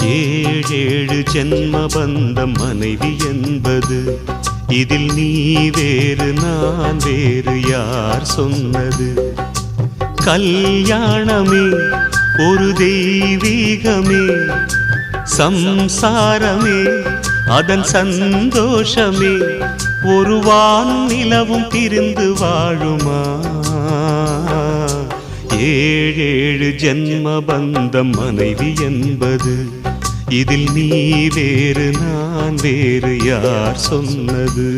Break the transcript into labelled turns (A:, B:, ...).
A: ஏழேழு ஜென்ம பந்தம் மனைவி என்பது, இதில் நீ வேறு நான் வேறு யார் சொன்னது? கல்யாணமே ஒரு தெய்வீகமே, சம்சாரமே அதன் சந்தோஷமே, ஒரு வான் நிலவும் பிரிந்து வாழுமா? ஏழேழு ஜென்ம பந்தம் மனைவி என்பது, இதில் நீ வேறு நான் வேறு யார் சொன்னது?